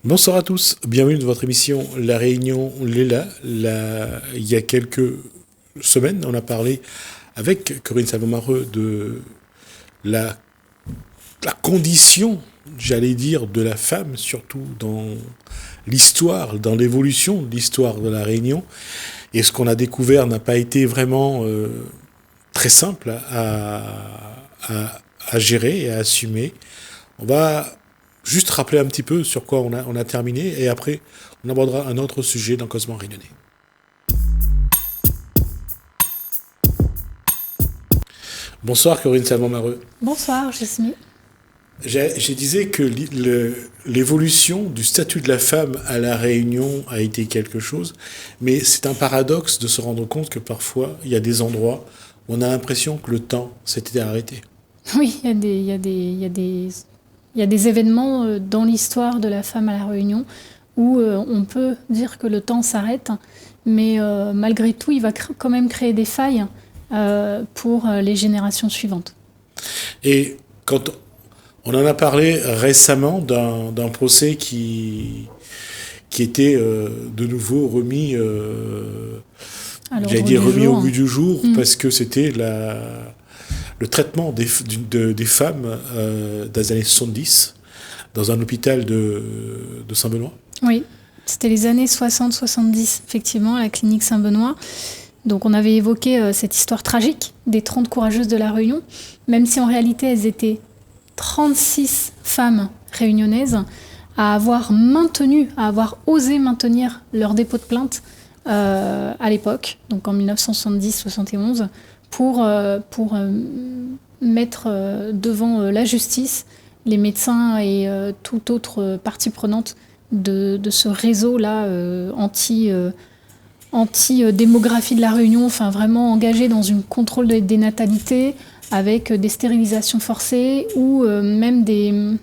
Bonsoir à tous, bienvenue dans votre émission La Réunion Léla. Il y a quelques semaines, on a parlé avec Corinne Salvomareux de la condition, j'allais dire, de la femme, surtout dans l'histoire, dans l'évolution de l'histoire de la Réunion. Et ce qu'on a découvert n'a pas été vraiment très simple à gérer et à assumer. On va juste rappeler un petit peu sur quoi on a terminé, et après, on abordera un autre sujet dans Causement Réunionnais. Bonsoir Corinne Salvomareux. Bonsoir Jasmine. Je disais que l'évolution du statut de la femme à la Réunion a été quelque chose, mais c'est un paradoxe de se rendre compte que parfois, il y a des endroits où on a l'impression que le temps s'était arrêté. Oui, il y a des événements dans l'histoire de la femme à la Réunion où on peut dire que le temps s'arrête, mais malgré tout, il va quand même créer des failles pour les générations suivantes. Et quand on en a parlé récemment d'un procès qui était de nouveau remis au goût du jour, parce que c'était le traitement des femmes dans les années 70 dans un hôpital de Saint-Benoît. Oui, c'était les années 60-70, effectivement, à la clinique Saint-Benoît. Donc on avait évoqué cette histoire tragique des 30 courageuses de la Réunion, même si en réalité elles étaient 36 femmes réunionnaises à avoir osé maintenir leur dépôt de plainte à l'époque, donc en 1970-71, pour mettre devant la justice les médecins et toute autre partie prenante de ce réseau-là anti-démographie de la Réunion, enfin vraiment engagé dans une contrôle des natalités, avec des stérilisations forcées ou même des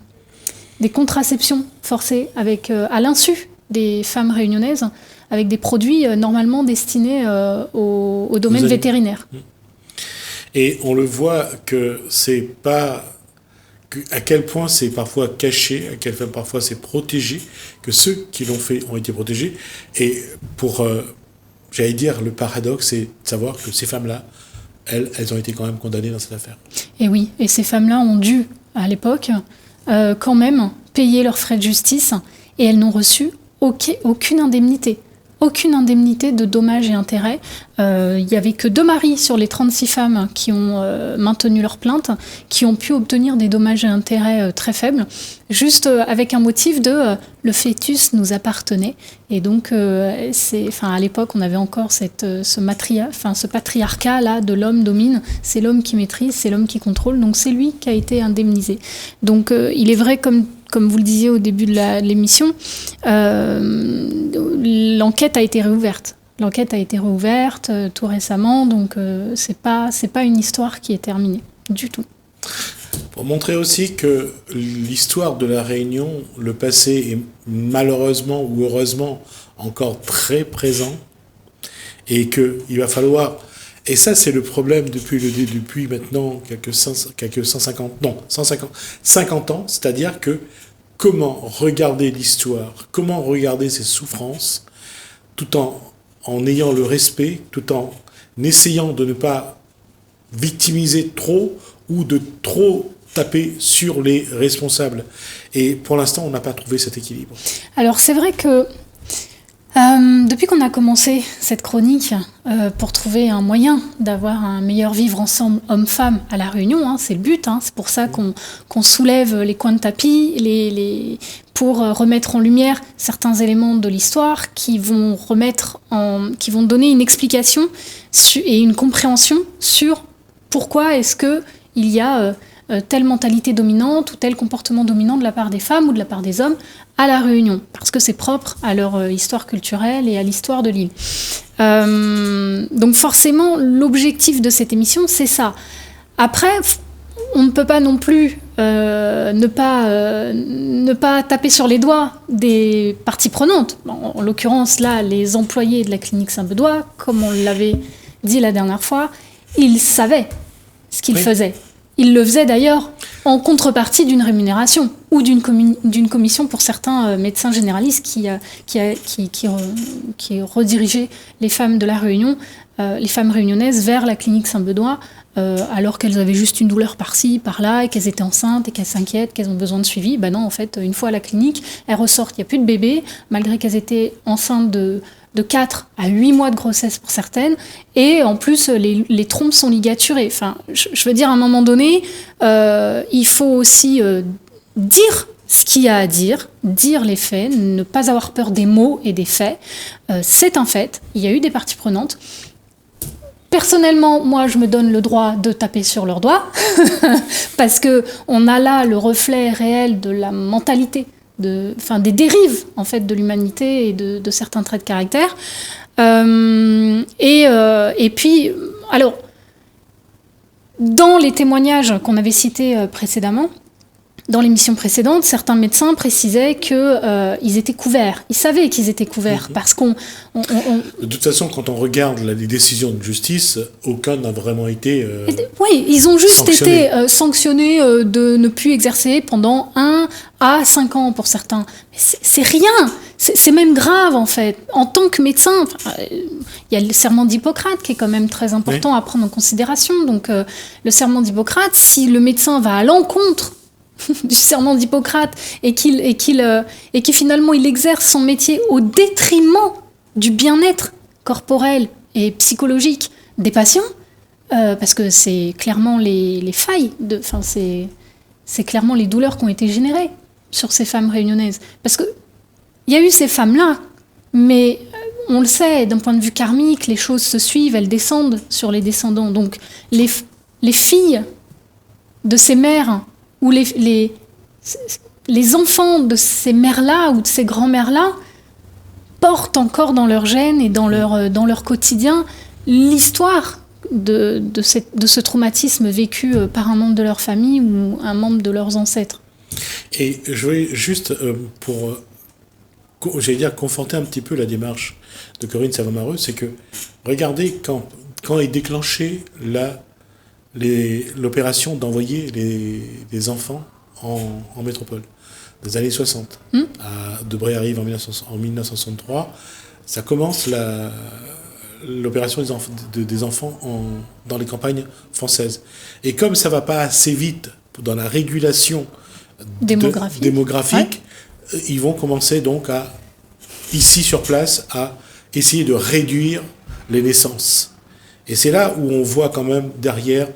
contraceptions forcées à l'insu des femmes réunionnaises, avec des produits normalement destinés au domaine vétérinaire. Et on le voit que c'est pas... à quel point c'est parfois caché, à quel point parfois c'est protégé, que ceux qui l'ont fait ont été protégés. Et pour... j'allais dire, le paradoxe, c'est de savoir que ces femmes-là, elles ont été quand même condamnées dans cette affaire. Et oui, et ces femmes-là ont dû, à l'époque, quand même payer leurs frais de justice, et elles n'ont reçu aucune indemnité. Aucune indemnité de dommages et intérêts. Il n'y avait que 2 maris sur les 36 femmes qui ont maintenu leur plainte, qui ont pu obtenir des dommages et intérêts très faibles, juste avec un motif de le fœtus nous appartenait. Et donc, à l'époque, on avait encore ce patriarcat-là de l'homme domine, c'est l'homme qui maîtrise, c'est l'homme qui contrôle, donc c'est lui qui a été indemnisé. Donc, il est vrai, comme vous le disiez au début de l'émission, l'enquête a été réouverte. L'enquête a été réouverte tout récemment, donc c'est pas une histoire qui est terminée du tout. Pour montrer aussi que l'histoire de la Réunion, le passé est malheureusement ou heureusement encore très présent, et qu'il va falloir... Et ça, c'est le problème depuis maintenant quelques 50 ans, c'est-à-dire que comment regarder l'histoire, comment regarder ses souffrances, tout en ayant le respect, tout en essayant de ne pas victimiser trop ou de trop taper sur les responsables. Et pour l'instant, on n'a pas trouvé cet équilibre. Alors c'est vrai que depuis qu'on a commencé cette chronique, pour trouver un moyen d'avoir un meilleur vivre ensemble homme-femme à La Réunion, c'est le but, c'est pour ça qu'on soulève les coins de tapis, pour remettre en lumière certains éléments de l'histoire qui vont donner une explication et une compréhension sur pourquoi est-ce qu'il y a telle mentalité dominante ou tel comportement dominant de la part des femmes ou de la part des hommes à La Réunion, parce que c'est propre à leur histoire culturelle et à l'histoire de l'île. Donc forcément, l'objectif de cette émission, c'est ça. Après, on ne peut pas non plus ne pas taper sur les doigts des parties prenantes. En l'occurrence, là, les employés de la clinique Saint-Benoît, comme on l'avait dit la dernière fois, ils savaient ce qu'il faisait. Il le faisait d'ailleurs en contrepartie d'une rémunération ou d'une commission pour certains médecins généralistes qui redirigeaient les femmes de la Réunion, les femmes réunionnaises vers la clinique Saint-Benoît, alors qu'elles avaient juste une douleur par-ci, par-là, et qu'elles étaient enceintes et qu'elles s'inquiètent, qu'elles ont besoin de suivi. Ben non, en fait, une fois à la clinique, elles ressortent, il n'y a plus de bébé, malgré qu'elles étaient enceintes de 4 à 8 mois de grossesse pour certaines, et en plus les trompes sont ligaturées. Enfin, je veux dire, à un moment donné, il faut aussi dire ce qu'il y a à dire les faits, ne pas avoir peur des mots et des faits. C'est un fait, il y a eu des parties prenantes. Personnellement, moi, je me donne le droit de taper sur leurs doigts, parce qu'on a là le reflet réel de la mentalité, des dérives en fait, de l'humanité et de certains traits de caractère. Et puis, alors, dans les témoignages qu'on avait cités précédemment, dans l'émission précédente, certains médecins précisaient qu'ils étaient couverts. Ils savaient qu'ils étaient couverts parce qu'on... De toute façon, quand on regarde les décisions de justice, aucun n'a vraiment été oui, ils ont juste été sanctionnés de ne plus exercer pendant 1 à 5 ans pour certains. Mais c'est rien. C'est même grave, en fait. En tant que médecin, il y a le serment d'Hippocrate qui est quand même très important à prendre en considération. Donc, le serment d'Hippocrate, si le médecin va à l'encontre du serment d'Hippocrate et qui finalement il exerce son métier au détriment du bien-être corporel et psychologique des patients, parce que c'est clairement les failles, c'est clairement les douleurs qui ont été générées sur ces femmes réunionnaises. Parce qu'il y a eu ces femmes-là, mais on le sait, d'un point de vue karmique, les choses se suivent, elles descendent sur les descendants. Donc les filles de ces mères où les enfants de ces mères-là ou de ces grands-mères-là portent encore dans leur gène et dans leur quotidien l'histoire de ce traumatisme vécu par un membre de leur famille ou un membre de leurs ancêtres. Et je voulais juste, conforter un petit peu la démarche de Corinne Savomareux, c'est que, regardez, quand est déclenchée l'opération d'envoyer les enfants en métropole, des années 60. Debré arrive en 1963. Ça commence l'opération des enfants dans les campagnes françaises. Et comme ça ne va pas assez vite dans la régulation démographique, ils vont commencer donc ici sur place, à essayer de réduire les naissances. Et c'est là où on voit quand même derrière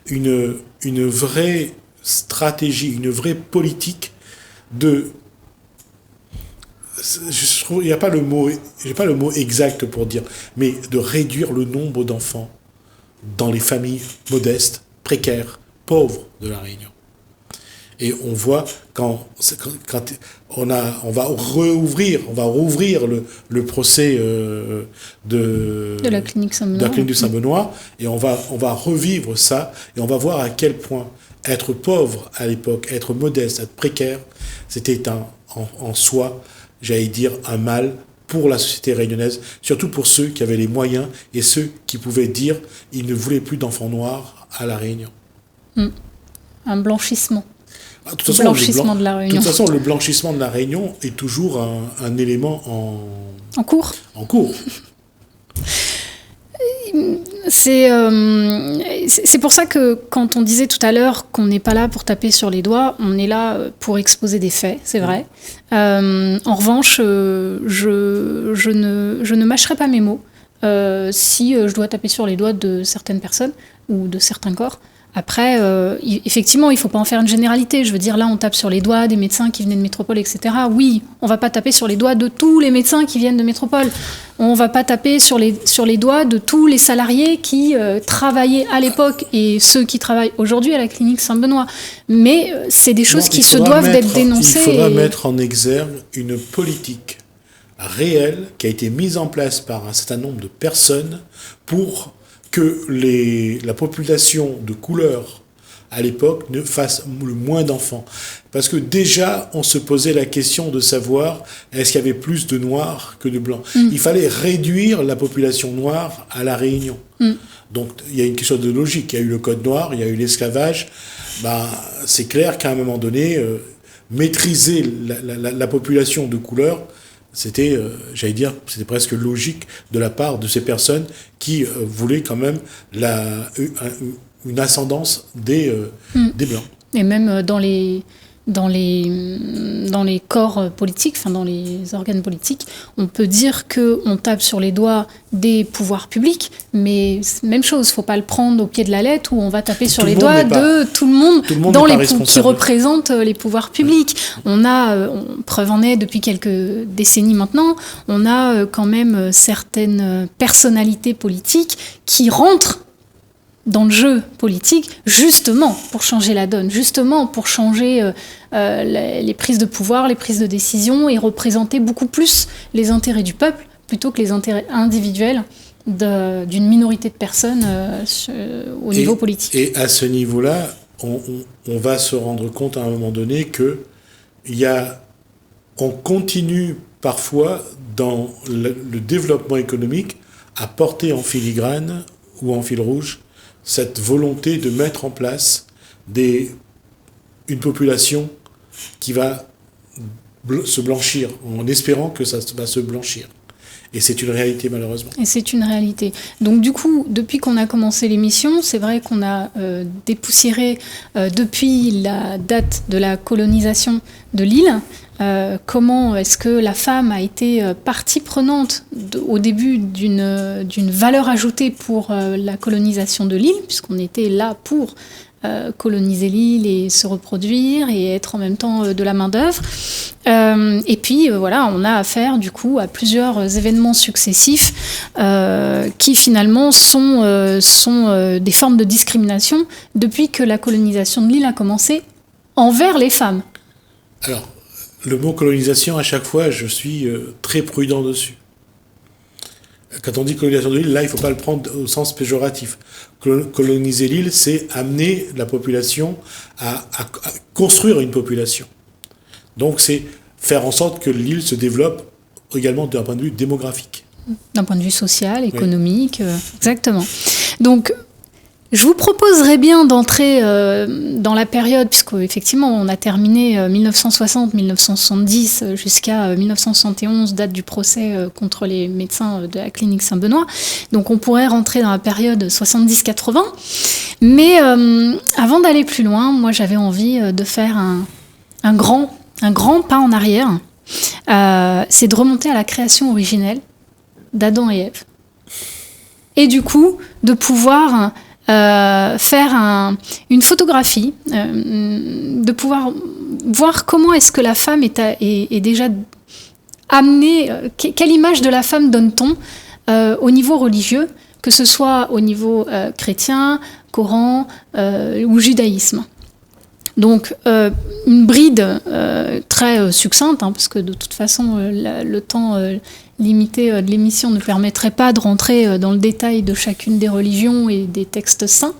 une vraie stratégie, une vraie politique de... Je trouve, il n'y a pas le mot, j'ai pas le mot exact pour dire, mais de réduire le nombre d'enfants dans les familles modestes, précaires, pauvres de la Réunion. Et on voit quand on va rouvrir le procès de la clinique Saint-Benoît. Du Saint-Benoît, et on va revivre ça, et on va voir à quel point être pauvre à l'époque, être modeste, être précaire, c'était en soi, j'allais dire, un mal pour la société réunionnaise, surtout pour ceux qui avaient les moyens et ceux qui pouvaient dire ils ne voulaient plus d'enfants noirs à la Réunion. Un blanchissement. De toute façon, de la Réunion. De toute façon, le blanchissement de la Réunion est toujours un élément en cours. C'est pour ça que quand on disait tout à l'heure qu'on n'est pas là pour taper sur les doigts, on est là pour exposer des faits, c'est vrai. En revanche, je ne mâcherai pas mes mots si je dois taper sur les doigts de certaines personnes ou de certains corps. Après, effectivement, il ne faut pas en faire une généralité. Je veux dire, là, on tape sur les doigts des médecins qui venaient de métropole, etc. Oui, on ne va pas taper sur les doigts de tous les médecins qui viennent de métropole. On ne va pas taper sur les doigts de tous les salariés qui travaillaient à l'époque et ceux qui travaillent aujourd'hui à la clinique Saint-Benoît. Mais c'est des choses qui se doivent d'être dénoncées. Il faudra mettre en exergue une politique réelle qui a été mise en place par un certain nombre de personnes pour que la population de couleur à l'époque, ne fassent le moins d'enfants. Parce que déjà, on se posait la question de savoir est-ce qu'il y avait plus de noirs que de blancs. Il fallait réduire la population noire à La Réunion. Donc, il y a une question de logique. Il y a eu le code noir, il y a eu l'esclavage. C'est clair qu'à un moment donné, maîtriser la population de couleur, c'était, c'était presque logique de la part de ces personnes qui voulaient quand même une ascendance des Blancs. Et même dans les corps politiques, dans les organes politiques, on peut dire qu'on tape sur les doigts des pouvoirs publics, mais même chose, il ne faut pas le prendre au pied de la lettre où on va taper sur les doigts de tout le monde qui représente les pouvoirs publics. Preuve en est, depuis quelques décennies maintenant, on a quand même certaines personnalités politiques qui rentrent dans le jeu politique, justement pour changer la donne, justement pour changer les prises de pouvoir, les prises de décision et représenter beaucoup plus les intérêts du peuple plutôt que les intérêts individuels d'une minorité de personnes au niveau politique. Et à ce niveau-là, on va se rendre compte à un moment donné que on continue parfois dans le développement économique à porter en filigrane ou en fil rouge cette volonté de mettre en place une population qui va se blanchir, en espérant que ça va se blanchir. Et c'est une réalité, malheureusement. Et c'est une réalité. Donc du coup, depuis qu'on a commencé l'émission, c'est vrai qu'on a dépoussiéré, depuis la date de la colonisation de l'île, comment est-ce que la femme a été partie prenante au début d'une valeur ajoutée pour la colonisation de l'île, puisqu'on était là pour coloniser l'île et se reproduire et être en même temps de la main-d'œuvre. Et puis voilà, on a affaire du coup à plusieurs événements successifs qui finalement sont des formes de discrimination depuis que la colonisation de l'île a commencé envers les femmes. Alors, le mot colonisation, à chaque fois, je suis très prudent dessus. Quand on dit colonisation de l'île, là, il ne faut pas le prendre au sens péjoratif. Coloniser l'île, c'est amener la population à construire une population. Donc, c'est faire en sorte que l'île se développe également d'un point de vue démographique. D'un point de vue social, économique, oui. Exactement. Donc, je vous proposerais bien d'entrer dans la période, puisqu'effectivement, on a terminé 1960-1970 jusqu'à 1971, date du procès contre les médecins de la clinique Saint-Benoît. Donc, on pourrait rentrer dans la période 70-80. Mais avant d'aller plus loin, moi, j'avais envie de faire un grand pas en arrière. C'est de remonter à la création originelle d'Adam et Ève. Et du coup, de pouvoir faire une photographie, de pouvoir voir comment est-ce que la femme est déjà amenée, quelle image de la femme donne-t-on au niveau religieux, que ce soit au niveau chrétien, Coran ou judaïsme. Donc, une bride très succincte, parce que de toute façon, le temps limité de l'émission ne permettrait pas de rentrer dans le détail de chacune des religions et des textes saints.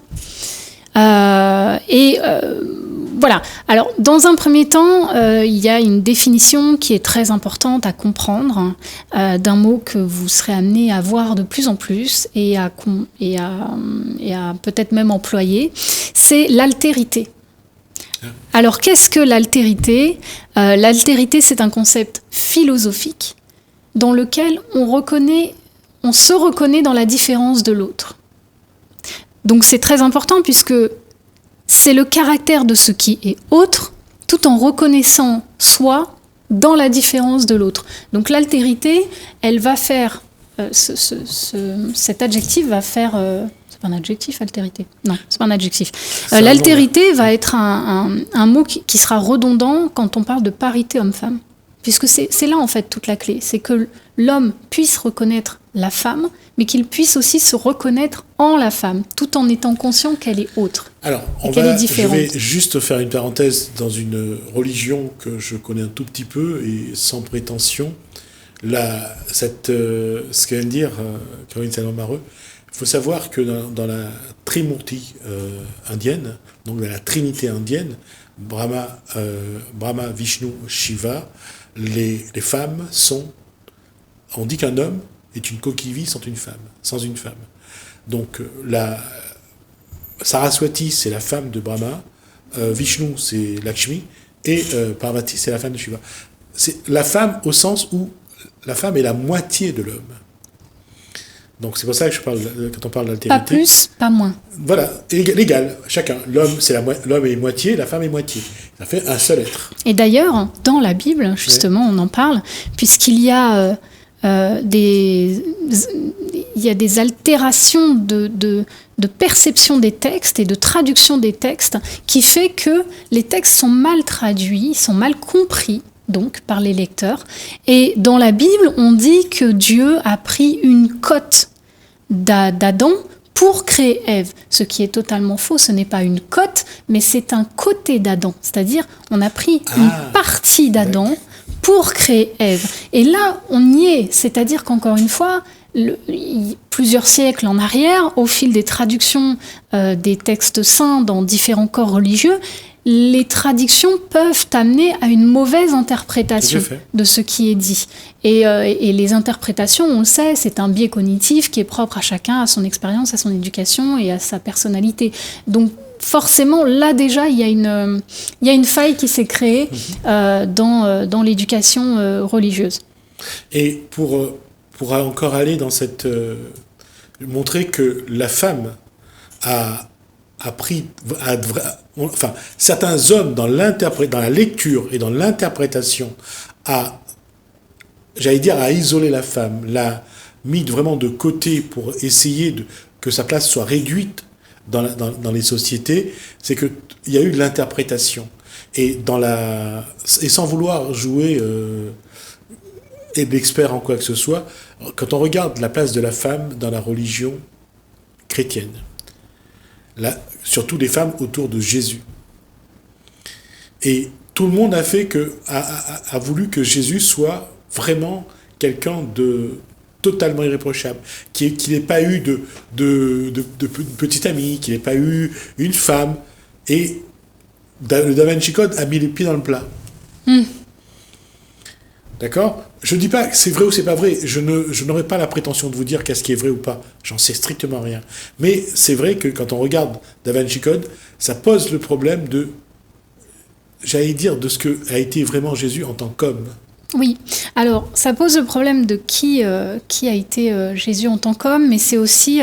Voilà. Alors, dans un premier temps, il y a une définition qui est très importante à comprendre d'un mot que vous serez amené à voir de plus en plus et à peut-être même employer. C'est l'altérité. Alors, qu'est-ce que l'altérité ? L'altérité, c'est un concept philosophique dans lequel on se reconnaît dans la différence de l'autre. Donc, c'est très important puisque c'est le caractère de ce qui est autre, tout en reconnaissant soi dans la différence de l'autre. Donc, l'altérité, elle va faire... cet adjectif va faire... c'est pas un adjectif, altérité. Non, c'est pas un adjectif. L'altérité va être un mot qui sera redondant quand on parle de parité homme-femme. Puisque c'est là, en fait, toute la clé. C'est que l'homme puisse reconnaître la femme, mais qu'il puisse aussi se reconnaître en la femme, tout en étant conscient qu'elle est autre. Alors, je vais juste faire une parenthèse dans une religion que je connais un tout petit peu et sans prétention. Ce qu'elle vient de dire, Corinne Salomon-Mareux, Il faut savoir que dans la Trimurti indienne, donc dans la Trinité indienne, Brahma, Vishnu, Shiva, les femmes sont... On dit qu'un homme est une coquille vide sans une femme. Donc Saraswati, c'est la femme de Brahma, Vishnu, c'est Lakshmi, et Parvati, c'est la femme de Shiva. C'est la femme au sens où la femme est la moitié de l'homme. Donc c'est pour ça que je parle, quand on parle d'altérité... Pas plus, pas moins. Voilà, l'égal, chacun. L'homme est moitié, la femme est moitié. Ça fait un seul être. Et d'ailleurs, dans la Bible, justement, on en parle, puisqu'il y a... il y a des altérations de perception des textes et de traduction des textes qui fait que les textes sont mal traduits, sont mal compris donc par les lecteurs. Et dans la Bible, on dit que Dieu a pris une côte d'Adam pour créer Ève. Ce qui est totalement faux, ce n'est pas une côte, mais c'est un côté d'Adam. C'est-à-dire, on a pris une partie d'Adam pour créer Ève. Et là, on y est. C'est-à-dire qu'encore une fois, plusieurs siècles en arrière, au fil des traductions des textes saints dans différents corps religieux, les traductions peuvent amener à une mauvaise interprétation de ce qui est dit. Et les interprétations, on le sait, c'est un biais cognitif qui est propre à chacun, à son expérience, à son éducation et à sa personnalité. Donc, forcément, là déjà, il y a une faille qui s'est créée dans l'éducation religieuse. Et pour encore aller dans cette... montrer que la femme a pris... enfin, certains hommes, dans la lecture et dans l'interprétation, à isoler la femme, l'a mis vraiment de côté pour essayer que sa place soit réduite dans les sociétés, c'est qu'il y a eu de l'interprétation. Et sans vouloir jouer d'expert en quoi que ce soit, quand on regarde la place de la femme dans la religion chrétienne, surtout les femmes autour de Jésus. Et tout le monde a voulu que Jésus soit vraiment quelqu'un de totalement irréprochable, qu'il n'ait pas eu de petite amie, qu'il n'ait pas eu une femme. Et le Da Vinci Code a mis les pieds dans le plat. D'accord ? Je ne dis pas que c'est vrai ou c'est pas vrai. Je n'aurai pas la prétention de vous dire qu'est-ce qui est vrai ou pas. J'en sais strictement rien. Mais c'est vrai que quand on regarde Da Vinci Code, ça pose le problème de ce que a été vraiment Jésus en tant qu'homme. Oui, alors ça pose le problème de qui a été Jésus en tant qu'homme, mais c'est aussi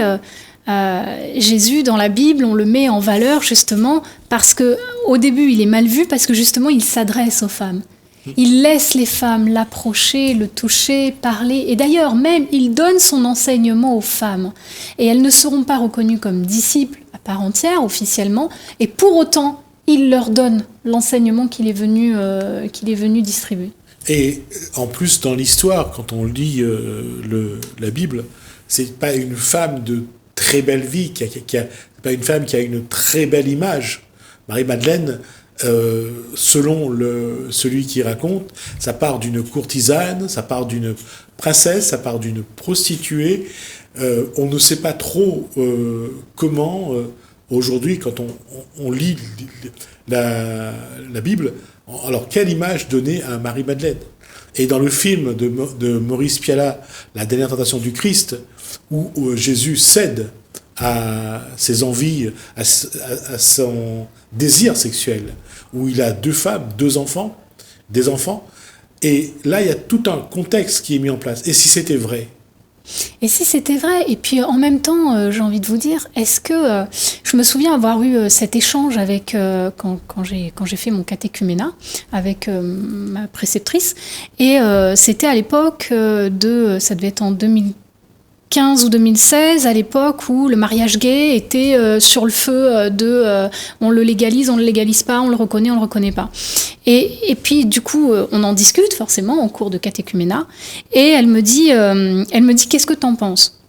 Jésus dans la Bible, on le met en valeur justement parce qu'au début il est mal vu parce que justement il s'adresse aux femmes. Il laisse les femmes l'approcher, le toucher, parler. Et d'ailleurs, même, il donne son enseignement aux femmes. Et elles ne seront pas reconnues comme disciples à part entière, officiellement. Et pour autant, il leur donne l'enseignement qu'il est venu distribuer. Et en plus, dans l'histoire, quand on lit la Bible, c'est pas une femme de très belle vie, c'est pas une femme qui a une très belle image. Marie-Madeleine, selon celui qui raconte, ça part d'une courtisane, ça part d'une princesse, ça part d'une prostituée. On ne sait pas trop comment, aujourd'hui, quand on lit la Bible, alors quelle image donner à Marie-Madeleine ? Et dans le film de Maurice Pialat, La dernière tentation du Christ, où Jésus cède à ses envies, à son désir sexuel, où il a 2 femmes, 2 enfants, des enfants, et là il y a tout un contexte qui est mis en place. Et si c'était vrai ? Et si c'était vrai, et puis en même temps, j'ai envie de vous dire, est-ce que je me souviens avoir eu cet échange avec quand j'ai fait mon catéchuménat avec ma préceptrice, et c'était à l'époque ça devait être en 2015 ou 2016, à l'époque où le mariage gay était sur le feu on le légalise pas, on le reconnaît pas. Et puis du coup, on en discute forcément en cours de catéchuménat, et elle me dit qu'est-ce que t'en penses ?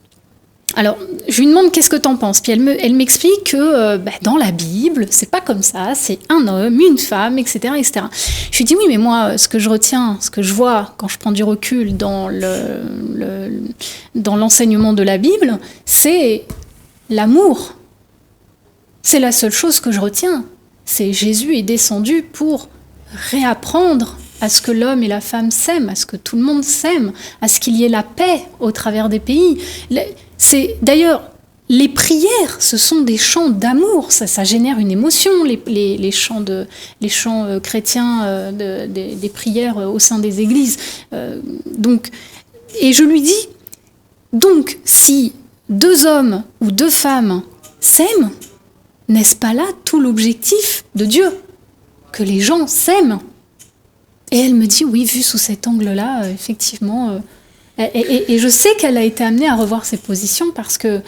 Alors, je lui demande qu'est-ce que t'en penses. Puis elle m'explique que dans la Bible, c'est pas comme ça, c'est un homme, une femme, etc., etc. Je lui dis oui, mais moi, ce que je retiens, ce que je vois quand je prends du recul dans l'enseignement de la Bible, c'est l'amour. C'est la seule chose que je retiens. C'est Jésus est descendu pour réapprendre à ce que l'homme et la femme s'aiment, à ce que tout le monde s'aime, à ce qu'il y ait la paix au travers des pays. D'ailleurs, les prières, ce sont des chants d'amour, ça génère une émotion, les chants chrétiens, des prières au sein des églises. Et je lui dis, donc, si 2 hommes ou 2 femmes s'aiment, n'est-ce pas là tout l'objectif de Dieu? Que les gens s'aiment. Et elle me dit, oui, vu sous cet angle-là, effectivement. Et je sais qu'elle a été amenée à revoir ses positions parce que,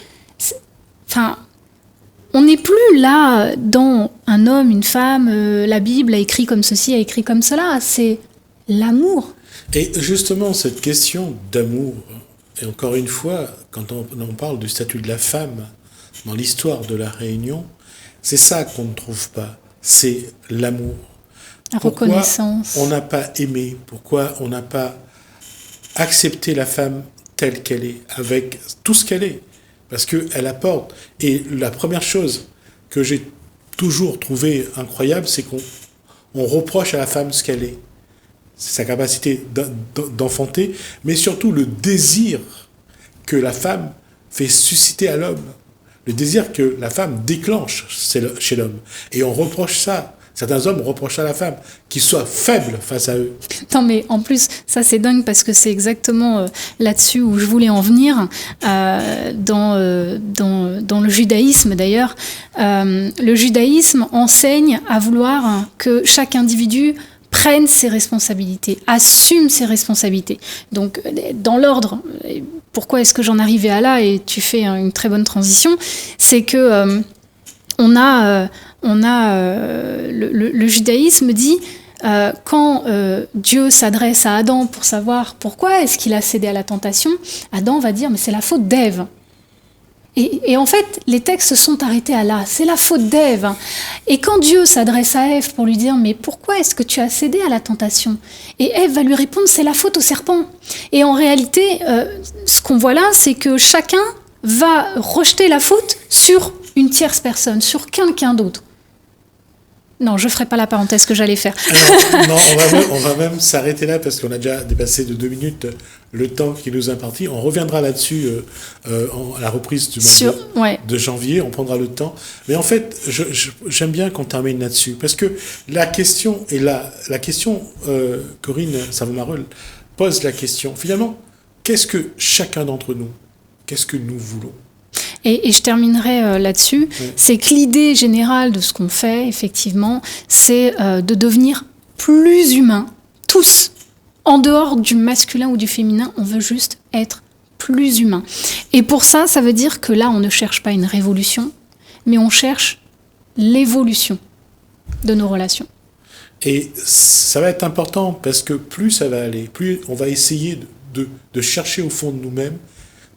on n'est plus là dans un homme, une femme, la Bible a écrit comme ceci, a écrit comme cela. C'est l'amour. Et justement, cette question d'amour, et encore une fois, quand on parle du statut de la femme dans l'histoire de la Réunion, c'est ça qu'on ne trouve pas, c'est l'amour. La reconnaissance. Pourquoi on n'a pas aimé, pourquoi on n'a pas accepté la femme telle qu'elle est, avec tout ce qu'elle est, parce qu'elle apporte. Et la première chose que j'ai toujours trouvé incroyable, c'est qu'on reproche à la femme ce qu'elle est. C'est sa capacité d'enfanter, mais surtout le désir que la femme fait susciter à l'homme. Le désir que la femme déclenche chez l'homme. Et on reproche ça. Certains hommes reprochent à la femme qu'ils soient faibles face à eux. Non, mais en plus, ça c'est dingue parce que c'est exactement là-dessus où je voulais en venir. Dans le judaïsme d'ailleurs, le judaïsme enseigne à vouloir que chaque individu prenne ses responsabilités, assume ses responsabilités. Donc, dans l'ordre, pourquoi est-ce que j'en arrivais à là, et tu fais une très bonne transition, c'est que le judaïsme dit quand Dieu s'adresse à Adam pour savoir pourquoi est-ce qu'il a cédé à la tentation, Adam va dire mais c'est la faute d'Ève. Et en fait, les textes sont arrêtés à là. C'est la faute d'Ève. Et quand Dieu s'adresse à Ève pour lui dire « Mais pourquoi est-ce que tu as cédé à la tentation ?» Et Ève va lui répondre « C'est la faute au serpent. » Et en réalité, ce qu'on voit là, c'est que chacun va rejeter la faute sur une tierce personne, sur quelqu'un d'autre. Non, je ne ferai pas la parenthèse que j'allais faire. Alors, non, on va même s'arrêter là parce qu'on a déjà dépassé de 2 minutes le temps qui nous est imparti. On reviendra là-dessus à la reprise du mois de janvier. On prendra le temps. Mais en fait, j'aime bien qu'on termine là-dessus parce que la question est là. La question, Corinne Savomareux pose la question. Finalement, qu'est-ce que chacun d'entre nous, qu'est-ce que nous voulons ? Et je terminerai là-dessus, c'est que l'idée générale de ce qu'on fait, effectivement, c'est de devenir plus humains, tous. En dehors du masculin ou du féminin, on veut juste être plus humains. Et pour ça, ça veut dire que là, on ne cherche pas une révolution, mais on cherche l'évolution de nos relations. Et ça va être important parce que plus ça va aller, plus on va essayer de chercher au fond de nous-mêmes,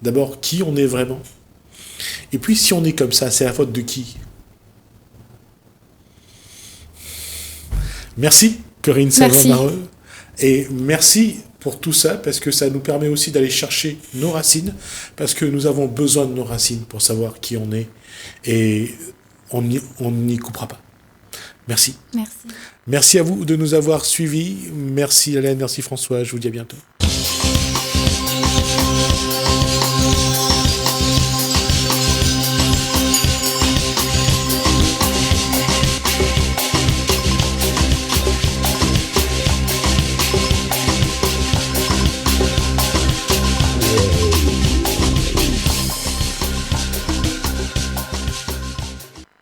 d'abord qui on est vraiment. Et puis, si on est comme ça, c'est la faute de qui ? Merci, Corinne Savomareux. Et merci pour tout ça, parce que ça nous permet aussi d'aller chercher nos racines, parce que nous avons besoin de nos racines pour savoir qui on est. Et on n'y coupera pas. Merci. Merci. Merci à vous de nous avoir suivis. Merci Hélène, merci François. Je vous dis à bientôt.